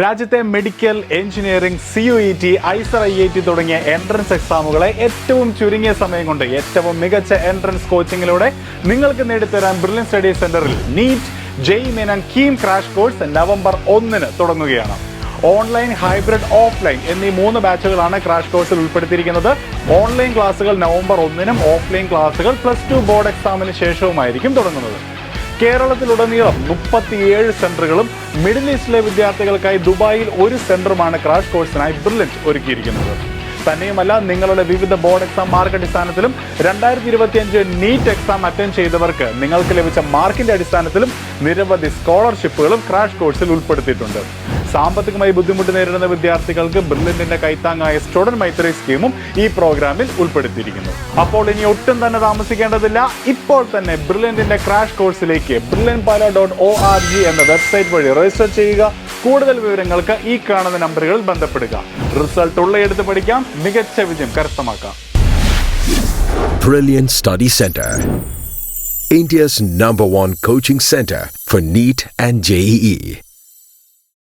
രാജ്യത്തെ medical, engineering, CUET, IISER IIT തുടങ്ങിയ entrance എക്സാമുകളെ ഏറ്റവും ചുരുങ്ങിയ സമയം കൊണ്ട് ഏറ്റവും മികച്ച എൻട്രൻസ് കോച്ചിങ്ങിലൂടെ നിങ്ങൾക്ക് നേടിത്തരാൻ ബ്രില്യൻ സ്റ്റഡി സെന്ററിൽ NEET, JEE KEAM crash course November 1 തുടങ്ങുകയാണ്. ഓൺലൈൻ, ഹൈബ്രിഡ്, ഓഫ്ലൈൻ എന്നീ 3 ബാച്ചുകളാണ് ക്രാഷ് കോഴ്സിൽ ഉൾപ്പെടുത്തിയിരിക്കുന്നത്. ഓൺലൈൻ ക്ലാസുകൾ നവംബർ 1 ഓഫ്ലൈൻ ക്ലാസുകൾ +2 ബോർഡ് എക്സാമിന് ശേഷവുമായിരിക്കും തുടങ്ങുന്നത്. കേരളത്തിലുടനീളം 37 സെന്ററുകളും മിഡിൽ ഈസ്റ്റിലെ വിദ്യാർത്ഥികൾക്കായി ദുബായിൽ 1 സെന്ററുമാണ് ക്രാഷ് കോഴ്സിനായി ബ്രില്യൻറ്റ് ഒരുക്കിയിരിക്കുന്നത്. തന്നെയുമല്ല, നിങ്ങളുടെ വിവിധ ബോർഡ് എക്സാം മാർക്ക് അടിസ്ഥാനത്തിലും 2025 നീറ്റ് എക്സാം അറ്റൻഡ് ചെയ്തവർക്ക് നിങ്ങൾക്ക് ലഭിച്ച മാർക്കിന്റെ അടിസ്ഥാനത്തിലും നിരവധി സ്കോളർഷിപ്പുകളും ക്രാഷ് കോഴ്സിൽ ഉൾപ്പെടുത്തിയിട്ടുണ്ട്. സാമ്പത്തികമായി ബുദ്ധിമുട്ട് നേരിടുന്ന വിദ്യാർത്ഥികൾക്ക് ബ്രില്യന്റിന്റെ കൈത്താങ്ങായ സ്റ്റുഡന്റ് മൈത്രി സ്കീമും ഈ പ്രോഗ്രാമിൽ ഉൾപ്പെടുത്തിയിരിക്കുന്നു. അപ്പോൾ ഇനി ഒട്ടും തന്നെ താമസിക്കേണ്ടതില്ല. ഇപ്പോൾ തന്നെ ബ്രില്യന്റിന്റെ ക്രാഷ് കോഴ്സിലേക്ക് brilliantpala.org എന്ന വെബ്സൈറ്റ് വഴി രജിസ്റ്റർ ചെയ്യുക. കൂടുതൽ വിവരങ്ങൾക്ക് ഈ കാണുന്ന നമ്പറുകളിൽ ബന്ധപ്പെടുക. റിസൾട്ട് ഉള്ളയെടുത്ത് പഠിക്കാം, മികച്ച വിജയം കരസ്ഥമാക്കാം. Brilliant Study Center, India's #1 coaching center for NEET and JEE.